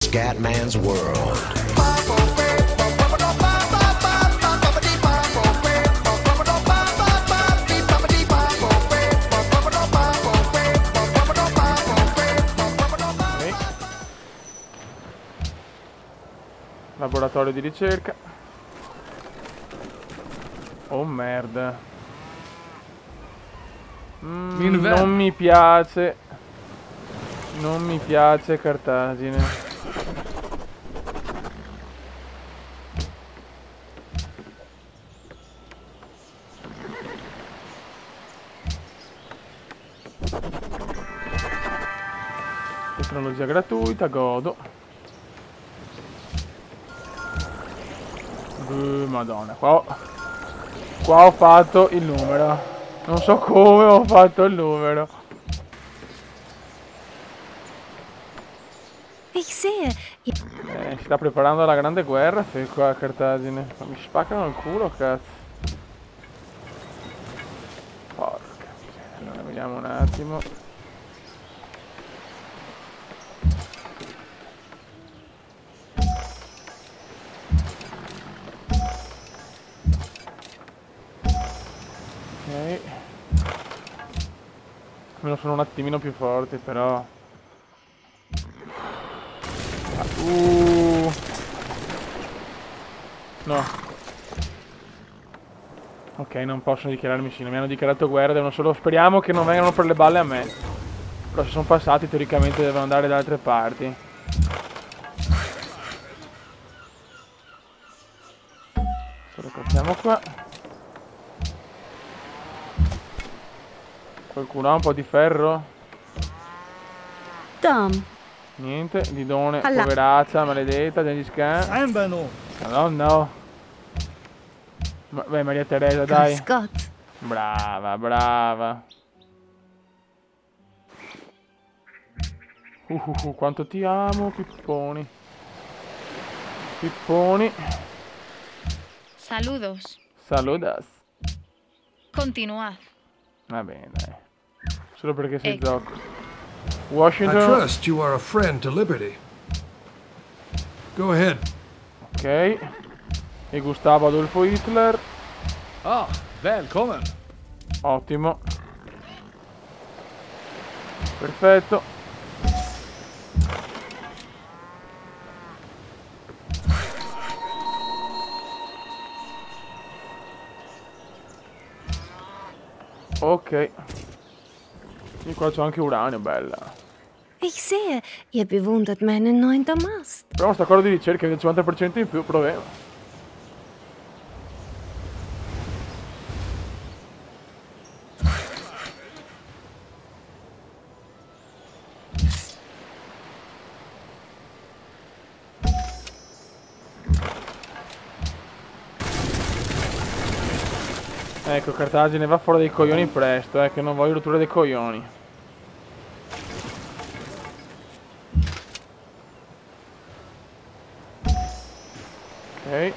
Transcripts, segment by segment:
Scatman's world. Laboratorio di ricerca. Oh merda. Non mi piace. Non mi piace Cartagine. Tecnologia gratuita, godo. Madonna, qua ho fatto il numero. Non so come ho fatto il numero. Si sta preparando la grande guerra qua a Cartagine. Ma mi spaccano il culo, cazzo. Porca miseria. Allora vediamo un attimo. Ok. Almeno sono un attimino più forti, però. No. Ok, non possono dichiararmi sì, non mi hanno dichiarato guerra, devono solo... Speriamo che non vengano per le balle a me. Però se sono passati teoricamente devono andare da altre parti. Lo cacciamo qua. Qualcuno ha un po' di ferro? Tom. Niente, bidone, poveraccia, maledetta, Gengis Khan. No. Beh, Maria Teresa, dai. Scott. Brava, brava. Quanto ti amo, Pipponi. Pipponi. Saludos. Saludas. Continuad. Va bene, dai. Solo perché sei Ecco. zocco. I Washington. trust you are a friend to liberty. Go ahead. Ok. E Gustavo Adolfo Hitler. Ah, välkommen. Ottimo. Perfetto. Ok. E qua c'ho anche uranio, bella. Ich sehe, ihr bewundert meinen neuen Damast. Però sta cosa di ricerca del 50% in più, proviamo. Ecco, Cartagine va fuori dai coglioni presto, che non voglio rotture dei coglioni. Ok.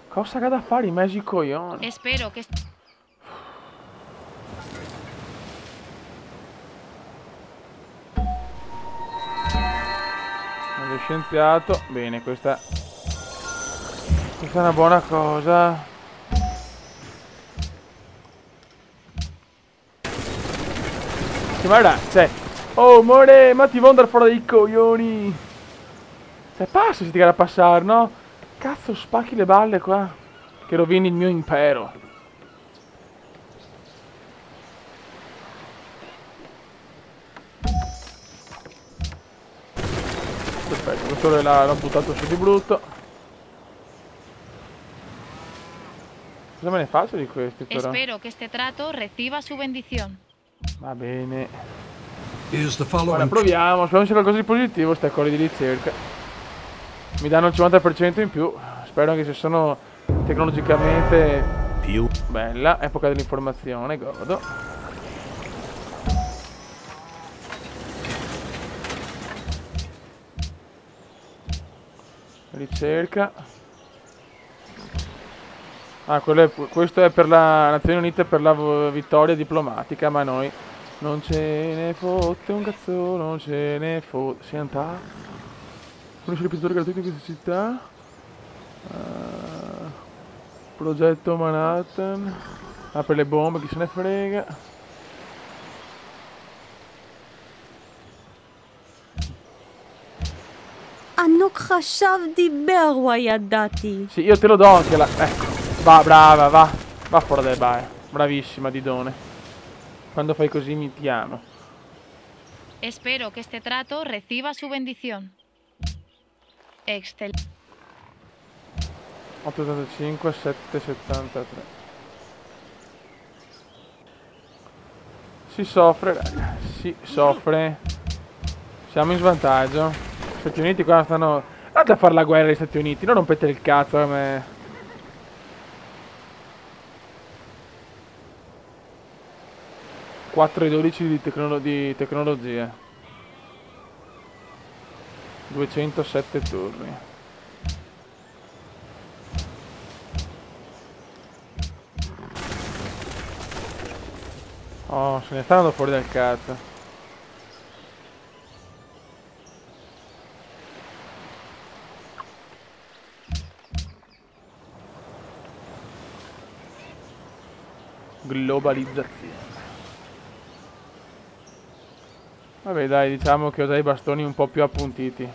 Cosa che ha da fare i mezzi coglioni? Espero che... Lo scienziato. Bene, questa è una buona cosa. Che guarda, cioè. Oh, more, ma ti vuoi andare fuori dai coglioni? Se passa, si ti gara a passare, no? Cazzo, spacchi le balle qua. Che rovini il mio impero. Perfetto, questo l'ha buttato su di brutto. Cosa me ne faccio di questi però? Espero que este trato reciba su bendición. Va bene. Is the Ora following proviamo, speriamo sia qualcosa di positivo sta cosa di ricerca. Mi danno il 50% in più. Spero che se sono tecnologicamente Più. bella, epoca dell'informazione, godo. Ricerca. Ah, questo è per la Nazioni Unite per la vittoria diplomatica, ma noi Non ce ne fotte un cazzo, non ce ne fotte. Sianta? Conosci i pittori gratuiti in questa città? Progetto Manhattan. Apre le bombe, chi se ne frega. אני חשבתי ברוידתי. Sì, io te lo do anche la... Ecco. Va, brava, va. Va fuori dai baie. Bravissima, Didone. Quando fai così mi ti amo. Espero que este trato reciba su bendición. Excelente. 885, 773. Si soffre, raga. Si soffre. Siamo in svantaggio. Gli Stati Uniti qua stanno... Andate a fare la guerra agli Stati Uniti, non rompete il cazzo a me. (4,12 di tecnologia. 207 turni. Oh, se ne stanno fuori dal cazzo. Globalizzazione. Vabbè dai, diciamo che ho già i bastoni un po' più appuntiti.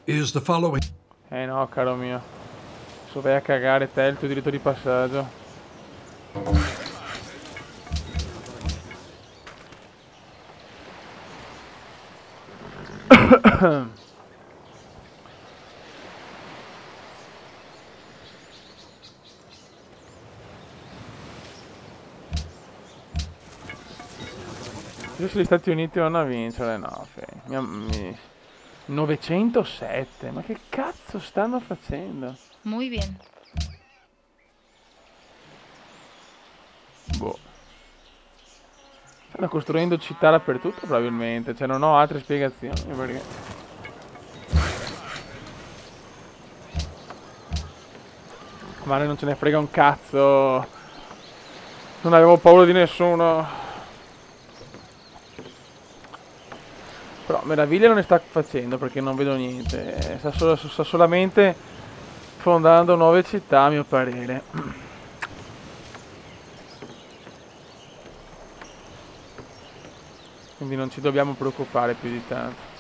Is the following No, caro mio. Se vai a cagare te il tuo diritto di passaggio. Se gli Stati Uniti vanno a vincere, no, 907, ma che cazzo stanno facendo? Muy bien. Boh. Stanno costruendo città dappertutto probabilmente, cioè non ho altre spiegazioni perché... Ma non ce ne frega un cazzo. Non avevo paura di nessuno. Però meraviglia non ne sta facendo perché non vedo niente. Sta solamente fondando nuove città a mio parere. Quindi non ci dobbiamo preoccupare più di tanto.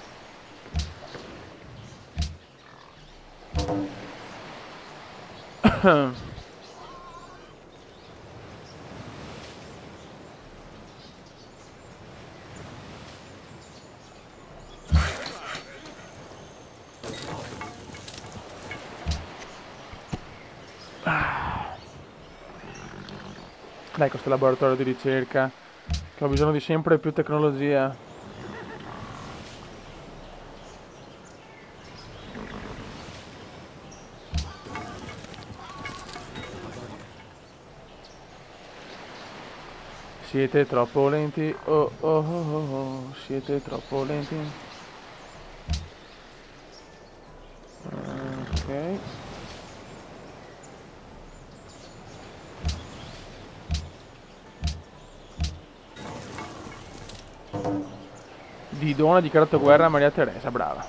Dai, questo laboratorio di ricerca, che ho bisogno di sempre più tecnologia. Siete troppo lenti, oh oh oh oh, oh. Siete troppo lenti. Ok. Didone ha dichiarato guerra a Maria Teresa, brava.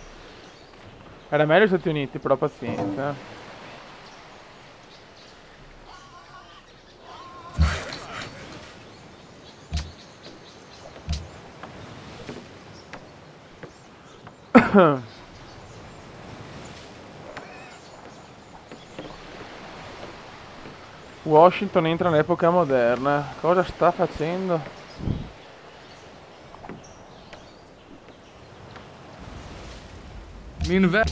Era meglio gli Stati Uniti, però pazienza. Washington entra nell'epoca moderna. Cosa sta facendo? Min vän.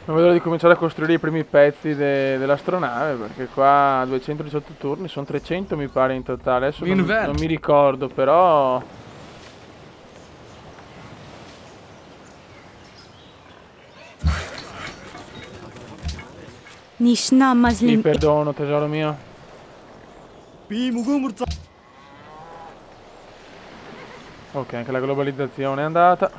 Non vedo l'ora di cominciare a costruire i primi pezzi dell'astronave, perché qua 218 turni, sono 300 mi pare in totale, adesso non mi ricordo, però... Nishna Ti mazlim. perdono tesoro mio. Ok, anche la globalizzazione è andata.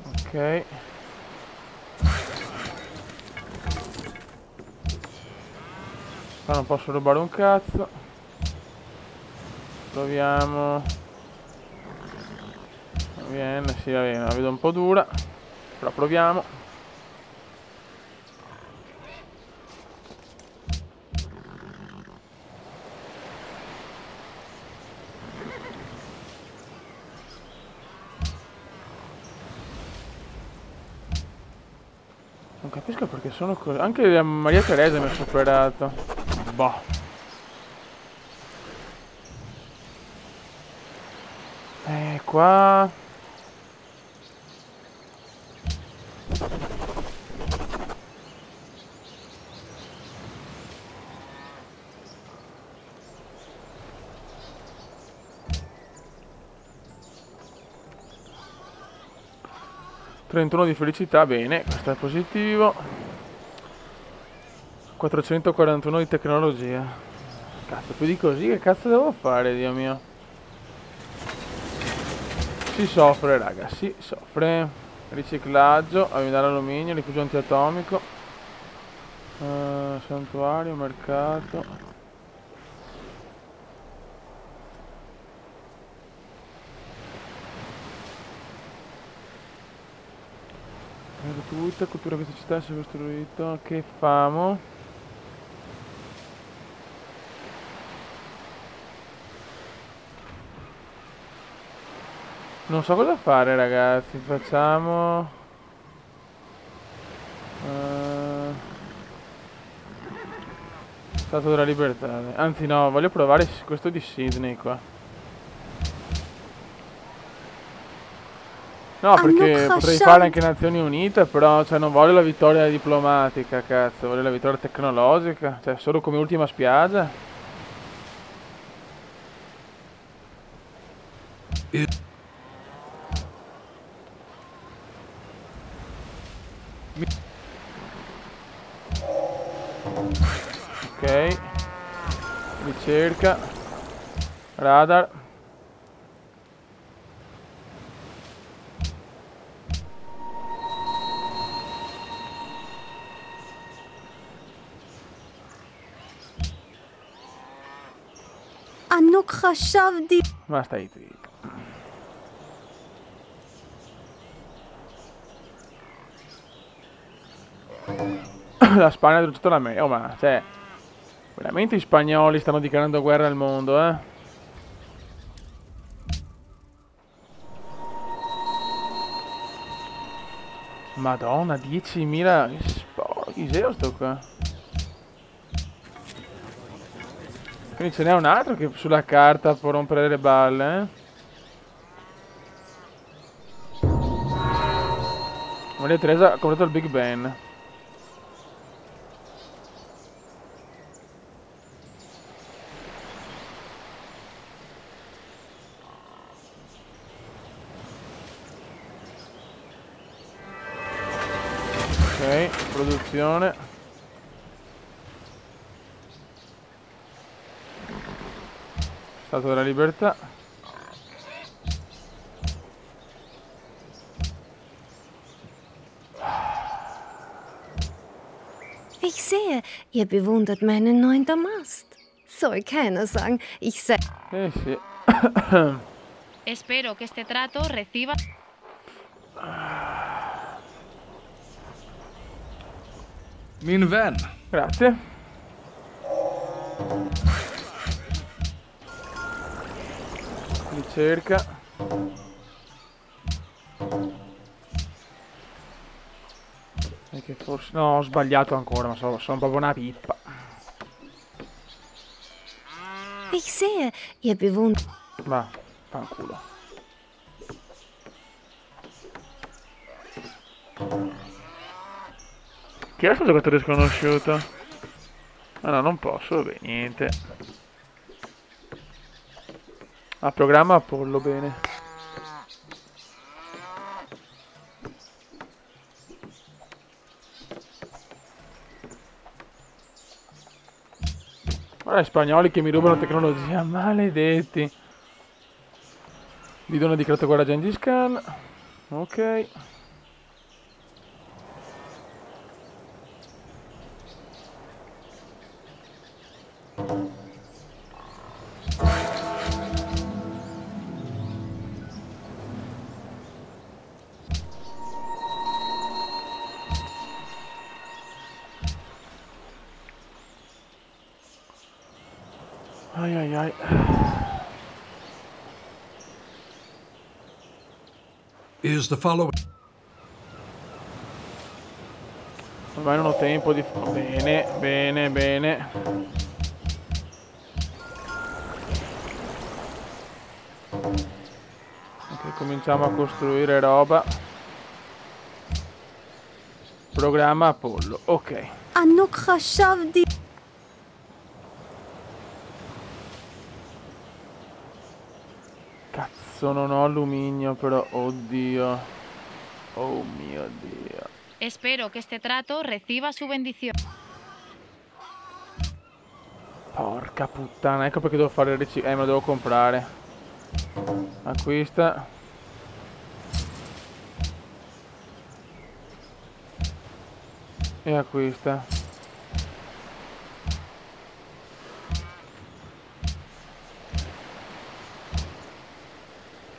Ok. Qua non posso rubare un cazzo. Proviamo. Viene, sì, va bene, la vedo un po' dura. Però proviamo. Non capisco perché sono così. Anche Maria Teresa mi ha superato. Boh. Qua. ...31 di felicità, bene, questo è positivo. 441 di tecnologia. Cazzo, più di così che cazzo devo fare, Dio mio? Si soffre, raga, si soffre. Riciclaggio, avvitare alluminio, rifugio antiatomico. Santuario, mercato. Tutta, cultura questa città si è costruito. Che famo? Non so cosa fare, ragazzi. Facciamo Stato della Libertà. Anzi no, voglio provare questo di Sydney qua. No, perché potrei fare anche Nazioni Unite, però cioè, non voglio la vittoria diplomatica, cazzo, voglio la vittoria tecnologica, cioè solo come ultima spiaggia. Ok, ricerca, radar. אני חשבתי... Ma stai zitto. La Spagna ha distrutto l'America. Oh, ma cioè, veramente gli spagnoli stanno dichiarando guerra al mondo, eh? Madonna, 10.000. Sporchi, zero sto qua. Quindi ce n'è un altro che sulla carta può rompere le balle, eh? Maria Teresa ha completato il Big Ben. Ok, produzione. Stato della Libertà. Ich sehe, ihr bewundert meinen neuen Damast. Soll keiner sagen, ich sei... Sì. Espero que este trato reciba... Min vän. Grazie. Ricerca. E che forse... No, ho sbagliato ancora, ma sono proprio una pippa. Ich sehe, ihr bewundert... Va, fanculo. Chi è questo giocatore sconosciuto? Ah no, non posso, vabbè, niente. Ah, programma Apollo, bene. Guarda gli spagnoli che mi rubano tecnologia, maledetti. Lido ha dichiarato guerra a Gengis Khan. Ok. Ai ai ai. Is the following Ormai non ho tempo di... Bene, bene, bene. Ok, cominciamo a costruire roba. Programma Apollo, ok. אני חשבתי... Cazzo, non ho alluminio però, oddio. Oh mio Dio. Espero que este trato reciba su bendición. Porca puttana, ecco perché devo fare il riciclaggio. Me lo devo comprare. Acquista. E acquista.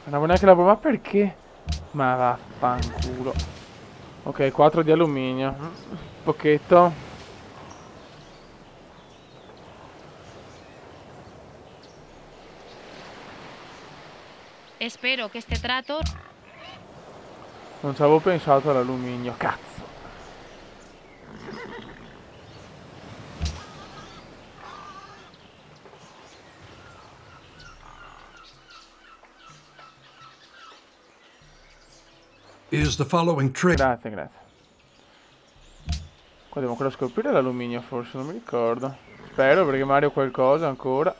Non avevo neanche la bomba, ma perché? Ma vaffanculo. Ok, 4 di alluminio. Pochetto. Espero que este trato... Non ci avevo pensato all'alluminio, cazzo. is the following trade? Grazie, grazie. Qua devo ancora scoprire l'alluminio, forse, non mi ricordo. Spero, perché magari ho qualcosa ancora.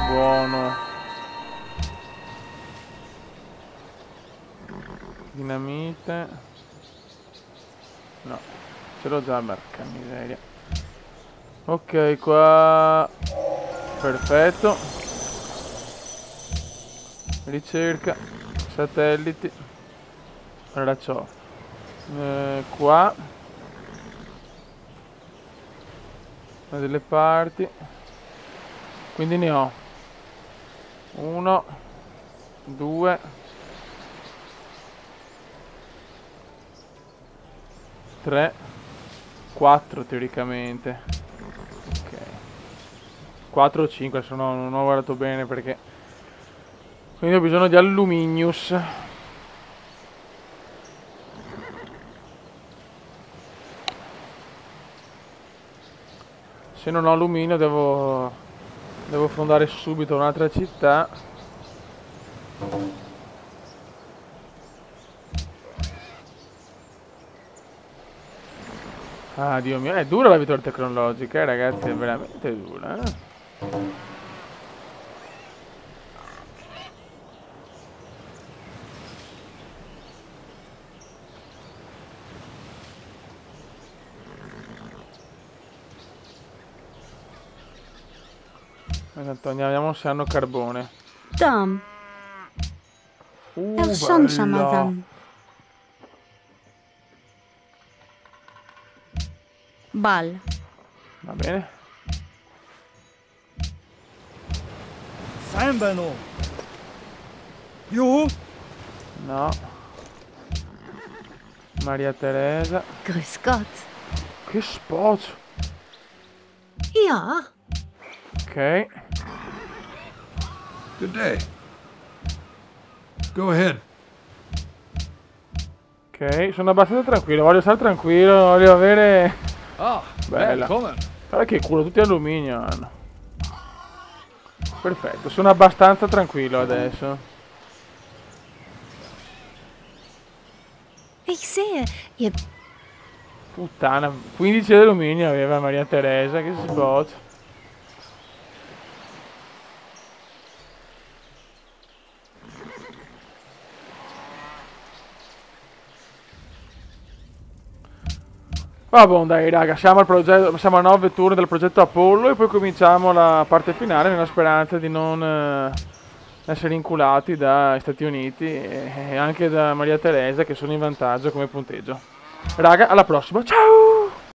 Buono. Dinamite. No, ce l'ho già, porca miseria. Ok, qua. Perfetto. Ricerca. Satelliti. Allora c'ho. Qua. Da delle parti. Quindi ne ho 1, 2, 3, 4 teoricamente. Ok. 4 o 5, adesso non ho guardato bene perché. Quindi ho bisogno di aluminius. Se non ho alluminio devo fondare subito un'altra città. Ah, Dio mio, è dura la vittoria tecnologica, ragazzi, è veramente dura, Esatto, andiamo se hanno carbone. Dam. Ershon Shamazam. Bal. Va bene. Sambano. You? No. Maria Teresa. Grüß Gott. Che spot. Ja, Ok. Good day. Go ahead. Ok, sono abbastanza tranquillo. Voglio stare tranquillo, voglio avere... Ah, Bella. välkommen. Guarda che culo, tutti alluminio hanno. Perfetto, sono abbastanza tranquillo adesso. ich sehe, ihr Puttana, 15 di alluminio aveva Maria Teresa, che sboccia. Vabbè, dai raga, siamo al progetto, siamo a 9 turni del progetto Apollo e poi cominciamo la parte finale nella speranza di non essere inculati dagli Stati Uniti e anche da Maria Teresa che sono in vantaggio come punteggio. Raga, alla prossima, ciao!